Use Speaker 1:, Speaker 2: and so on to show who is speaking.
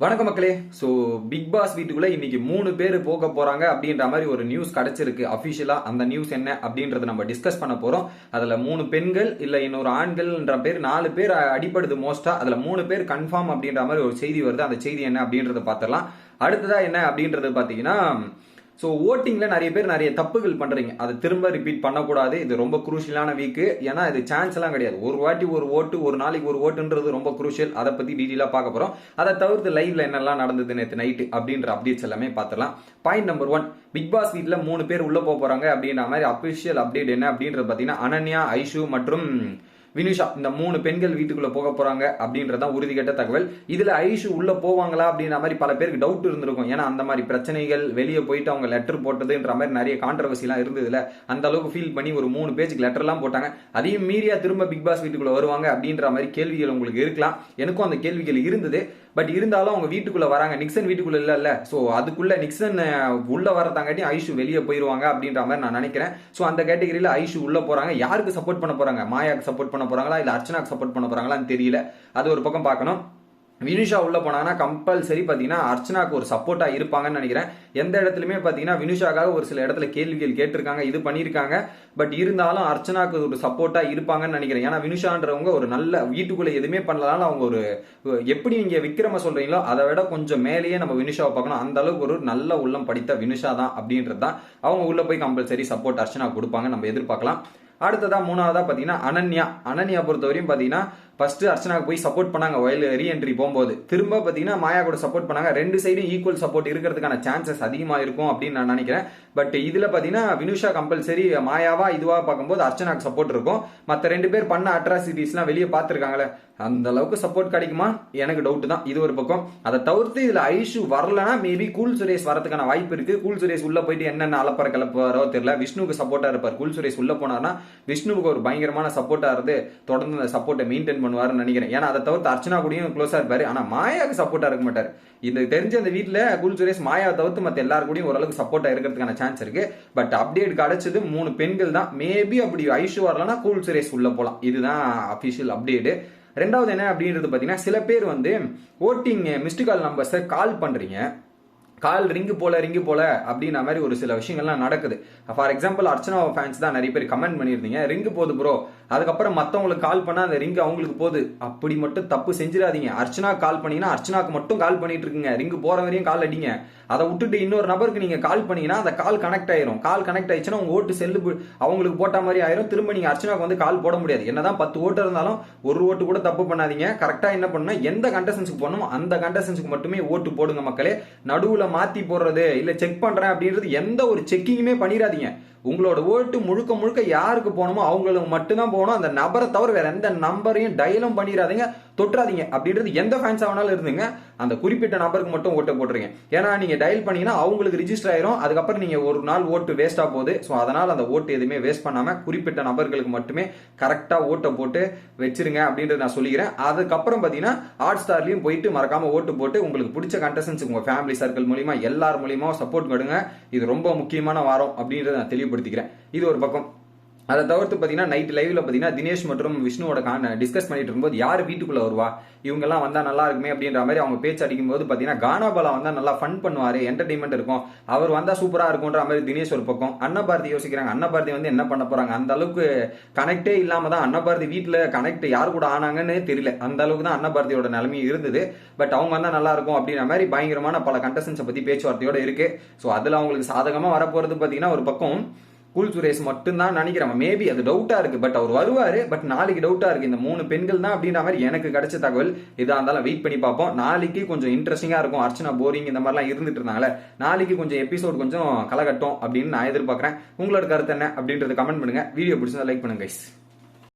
Speaker 1: வணக்கம் மக்களே. So big pass வீட்டுக்குள்ள இன்னைக்கு 3 பேர் போக போறாங்க அப்படின்ற மாதிரி ஒரு நியூஸ் கிடைச்சிருக்கு அபிஷியலா. அந்த நியூஸ் என்ன அப்படின்றத நம்ம டிஸ்கஸ் பண்ண போறோம். அதுல 3 பெண்கள் இல்ல இன்னொரு ஆண்கள்ன்ற பேர் 4 பேர் அடிப்படுது மோஸ்டா. அதுல 3 பேர் கன்ஃபார்ம் அப்படின்ற மாதிரி ஒரு செய்தி வருது. அந்த செய்தி என்ன அப்படின்றத பார்த்துடலாம். அடுத்ததா என்ன அப்படின்றது பாத்தீங்கன்னா, ஸோ ஓட்டிங்ல நிறைய பேர் நிறைய தப்புகள் பண்றீங்க. அதை திரும்ப ரிப்பீட் பண்ணக்கூடாது. இது ரொம்ப குரூஷியலான வீக்கு. ஏன்னா இது சான்ஸ் எல்லாம் கிடையாது. ஒரு வாட்டி ஒரு ஓட்டு, ஒரு நாளைக்கு ஒரு ஓட்டுன்றது ரொம்ப குரூஷியல். அதை பத்தி டீட்டெயிலா பார்க்க போறோம். அதை தவிர்த்து லைவ்ல என்னெல்லாம் நடந்தது நேற்று நைட்டு அப்படின்ற அப்டேட்ஸ் எல்லாமே பார்த்துலாம். பாயிண்ட் நம்பர் 1, பிக் பாஸ் வீட்ல 3 பேர் உள்ள போறாங்க அப்படின்ற மாதிரி அபிஷியல் அப்டேட் என்ன அப்படின்றது பாத்தீங்கன்னா, அனன்யா, ஐஷு மற்றும் வினுஷா இந்த 3 பெண்கள் வீட்டுக்குள்ள போக போறாங்க அப்படின்றதான் உறுதிகட்ட தகவல். இதுல ஐஷு உள்ள போவாங்களா அப்படின்ற மாதிரி பல பேருக்கு டவுட் இருந்திருக்கும். ஏன்னா அந்த மாதிரி பிரச்சனைகள், வெளியே போயிட்டு அவங்க லெட்டர் போட்டதுன்ற மாதிரி நிறைய கான்ட்ரவர்சி எல்லாம் இருந்ததுல. அந்த அளவுக்கு ஃபீல் பண்ணி ஒரு 3 பேஜுக்கு லெட்டர் எல்லாம் போட்டாங்க. அதையும் மீறியா திரும்ப பிக் பாஸ் வீட்டுக்குள்ள வருவாங்க அப்படின்ற மாதிரி கேள்விகள் உங்களுக்கு இருக்கலாம். எனக்கும் அந்த கேள்விகள் இருந்தது. பட் இருந்தாலும் அவங்க வீட்டுக்குள்ள வராங்க. நிக்சன் வீட்டுக்குள்ள இல்ல. சோ அதுக்குள்ள நிக்சன் உள்ள வரதாங்காட்டி ஐஷு வெளியே போயிருவாங்க அப்படின்ற மாதிரி நான் நினைக்கிறேன். சோ அந்த கேட்டகரியில ஐஷு உள்ள போறாங்க. யாருக்கு சப்போர்ட் பண்ண போறாங்க? மாயாக்கு சப்போர்ட் பண்ண போறாங்களா இல்ல அர்ச்சனாக்கு சப்போர்ட் பண்ண போறாங்களான்னு தெரியல. அது ஒரு பக்கம் பார்க்கணும். வினுஷா உள்ள போனாங்கன்னா கம்பல்சரி பாத்தீங்கன்னா அர்ச்சனாக்கு ஒரு சப்போர்ட்டா இருப்பாங்கன்னு நினைக்கிறேன். எந்த இடத்துலயுமே பாத்தீங்கன்னா வினுஷாக்காக ஒரு சில இடத்துல கேள்விகள் கேட்டிருக்காங்க, இது பண்ணிருக்காங்க. பட் இருந்தாலும் அர்ச்சனாக்கு ஒரு சப்போர்ட்டா இருப்பாங்கன்னு நினைக்கிறேன். ஏன்னா வினுஷான்றவங்க ஒரு நல்ல வீட்டுக்குள்ள எதுவுமே பண்ணலாம். அவங்க ஒரு எப்படி நீங்க விக்ரம சொல்றீங்களோ அதை விட கொஞ்சம் மேலேயே நம்ம வினுஷாவை பார்க்கணும். அந்த அளவுக்கு ஒரு நல்ல உள்ளம் படித்த வினுஷா தான் அப்படின்றது தான். அவங்க உள்ள போய் கம்பல்சரி சப்போர்ட் அர்ச்சனா கொடுப்பாங்க, நம்ம எதிர்பார்க்கலாம். அடுத்ததா 3வதா பாத்தீங்கன்னா அனன்யா பொறுத்தவரையும் பாத்தீங்கன்னா ஃபர்ஸ்ட் அர்ச்சனாக்கு போய் சப்போர்ட் பண்ணாங்க வயல் ரீஎன்ட்ரி போகும்போது. திரும்ப பாத்தீங்கன்னா மாயா கூட சப்போர்ட் பண்ணாங்க. 2 சைடும் ஈக்குவல் சப்போர்ட் இருக்கிறதுக்கான சான்சஸ் அதிகமா இருக்கும் அப்படின்னு நான் நினைக்கிறேன். பட் இதுல பாத்தீங்கன்னா வினுஷா கம்பல்சரி மாயாவா இதுவா பார்க்கும்போது அர்ச்சனாக்கு சப்போர்ட் இருக்கும். மத்த 2 பேர் பண்ண அட்ராசிட்டிஸ் எல்லாம் வெளியே பார்த்திருக்காங்களே, அந்த அளவுக்கு சப்போர்ட் கிடைக்குமா எனக்கு டவுட் தான். இது ஒரு பக்கம். அதை தவிர்த்து இதுல ஐஷு வரலன்னா மேபி கூல் சுரேஷ் வரதுக்கான வாய்ப்பு இருக்கு. கூல் சுரேஷ் உள்ள போயிட்டு என்னென்ன அலப்பற கிளப்பாரோ தெரியல. விஷ்ணுக்கு சப்போர்ட்டா இருப்பார். கூல் சுரேஷ் உள்ள போனார்னா விஷ்ணுவுக்கு ஒரு பயங்கரமான சப்போர்ட்டா இருந்து தொடர்ந்து அந்த சப்போர்ட்டை மெயின்டைன் பண்ணுவாருன்னு நினைக்கிறேன். ஏன்னா அதை தவிர்த்து அர்ச்சனா கூடயும் க்ளோஸா இருப்பாரு. ஆனா மாயாவுக்கு சப்போர்ட்டா இருக்க மாட்டார். இது தெரிஞ்ச அந்த வீட்டுல கூல் சுரேஷ் மாயாவை தவிர்த்து மத்த எல்லாரும் கூடயும் ஓரளவுக்கு சப்போர்ட்டா இருக்கிறதுக்கான சான்ஸ் இருக்கு. பட் அப்டேட் கிடைச்சது 3 பெண்கள் தான். மேபி அப்படி ஐஷு வரலன்னா கூல் சுரேஷ் உள்ள போலாம். இதுதான் அபிஷியல் அப்டேட். ரெண்டாவது என்ன அப்படின்றது பாத்தீங்கன்னா, சில பேர் வந்து ஓட்டிங் மிஸ்டு கால் நம்பர்ஸை கால் பண்றீங்க, கால் ரிங்கு போல அப்படின்ற மாதிரி ஒரு சில விஷயங்கள்லாம் நடக்குது. ஃபார் எக்ஸாம்பிள் அர்ச்சனா ஃபேன்ஸ் தான் நிறைய பேர் கமெண்ட் பண்ணியிருந்தீங்க, ரிங்கு போகுது ப்ரோ, அதுக்கப்புறம் மற்றவங்களுக்கு கால் பண்ணா அந்த ரிங்கு அவங்களுக்கு போகுது. அப்படி மட்டும் தப்பு செஞ்சிடாதீங்க. அர்ச்சனா கால் பண்ணீங்கன்னா அர்ச்சனாக்கு மட்டும் கால் பண்ணிட்டு இருக்குங்க. ரிங்கு போற வரையும் கால் அடிங்க. அதை விட்டுட்டு இன்னொரு நபருக்கு நீங்க கால் பண்ணீங்கன்னா அந்த கால் கனெக்ட் ஆயிரும். கால் கனெக்ட் ஆயிடுச்சுன்னா உங்க ஓட்டு செல்லு அவங்களுக்கு போட்ட மாதிரி ஆயிரும். திரும்ப நீங்க அர்ச்சனாக்கு வந்து கால் போட முடியாது. என்னதான் 10 ஓட்டு இருந்தாலும் ஒரு ஓட்டு கூட தப்பு பண்ணாதீங்க. கரெக்டா என்ன பண்ணணும், எந்த கண்டஸ்டன்ஸுக்கு போடணும் அந்த கண்டஸ்டன்ஸுக்கு மட்டுமே ஓட்டு போடுங்க மக்களே. நடுவுல மாத்தி போடுறது இல்ல செக் பண்றேன் அப்படின்றது எந்த ஒரு செக்கிங்குமே பண்ணிடாதீங்க. உங்களோட ஓட்டு முழுக்க முழுக்க யாருக்கு போகணுமோ அவங்களுக்கு மட்டும்தான் போகணும். அந்த நபரை தவிர வேற எந்த நம்பரையும் டயலும் பண்ணிடாதீங்க, தொட்டுறாதீங்க. அப்படின்றது எந்த ஃபேன்ஸ் ஆனாலும் இருந்துங்க, அந்த குறிப்பிட்ட நபருக்கு மட்டும் ஓட்டு போட்டுருங்க. ஏன்னா நீங்க டயல் பண்ணீங்கன்னா அவங்களுக்கு ரிஜிஸ்டர் ஆயிரும். அதுக்கப்புறம் நீங்க ஒரு நாள் ஓட்டு வேஸ்டா போகுது. ஸோ அதனால அந்த ஓட்டு எதுவுமே வேஸ்ட் பண்ணாம குறிப்பிட்ட நபர்களுக்கு மட்டுமே கரெக்டா ஓட்டை போட்டு வச்சிருங்க அப்படின்றது நான் சொல்லிக்கிறேன். அதுக்கப்புறம் பாத்தீங்கன்னா ஹாட் ஸ்டார்லயும் போயிட்டு மறக்காம ஓட்டு போட்டு உங்களுக்கு பிடிச்ச கண்டஸ்டன்ஸ் உங்க ஃபேமிலி சர்க்கிள் மூலியமா எல்லார் மூலியமா சப்போர்ட் கொடுங்க. இது ரொம்ப முக்கியமான வாரம் அப்படின்றத நான் தெளிவுபடுத்திக்கிறேன். இது ஒரு பக்கம். அதை தவிர்த்து பாத்தீங்கன்னா நைட் லைவ்ல பாத்தீங்கன்னா தினேஷ் மற்றும் விஷ்ணுவோட டிஸ்கஸ் பண்ணிட்டு இருக்கும்போது யார் வீட்டுக்குள்ள வருவா, இவங்க எல்லாம் வந்தா நல்லா இருக்குமே அப்படின்ற மாதிரி அவங்க பேச்சு அடிக்கும் போது பாத்தீங்கன்னா கானாபாலா வந்தா நல்லா ஃபன் பண்ணுவாரு, என்டர்டைன்மெண்ட் இருக்கும், அவர் வந்தா சூப்பரா இருக்கும்ன்ற மாதிரி தினேஷ் ஒரு பக்கம். அன்னபாரதி யோசிக்கிறாங்க, அன்னபாரதி வந்து என்ன பண்ண போறாங்க, அந்த அளவுக்கு கனெக்டே இல்லாம தான் அன்னபாரதி வீட்டுல கனெக்ட் யார் கூட ஆனாங்கன்னு தெரியல. அந்த அளவுக்கு தான் அன்னபாரதியோட நிலைமையும் இருந்தது. பட் அவங்க வந்தா நல்லா இருக்கும் அப்படின்ற மாதிரி பயங்கரமான பல கண்டஸ்டன்ஸை பத்தி பேச்சுவார்த்தையோட இருக்கு. ஸோ அதுல அவங்களுக்கு சாதகமா வரப்போறது பாத்தீங்கன்னா ஒரு பக்கம் கூல் சுரேஷ் மட்டும் தான் நினைக்கிறேன். மேபி அது டவுட்டா இருக்கு. பட் அவர் வருவாரு. பட் நாளைக்கு டவுட்டா இருக்கு. இந்த 3 பெண்கள் தான் அப்படின்ற மாதிரி எனக்கு கிடைச்ச தகவல். இதா இருந்தாலும் வெயிட் பண்ணி பார்ப்போம். நாளைக்கு கொஞ்சம் இன்ட்ரெஸ்டிங்கா இருக்கும். அர்ச்சனா போரிங் இந்த மாதிரிலாம் இருந்துட்டு இருந்தாங்களே, நாளைக்கு கொஞ்சம் எபிசோட் கொஞ்சம் கலகட்டும் அப்படின்னு நான் எதிர்பார்க்கிறேன். உங்களோட கருத்து என்ன அப்படின்றது கமெண்ட் பண்ணுங்க. வீடியோ பிடிச்சா லைக் பண்ணுங்க கைஸ்.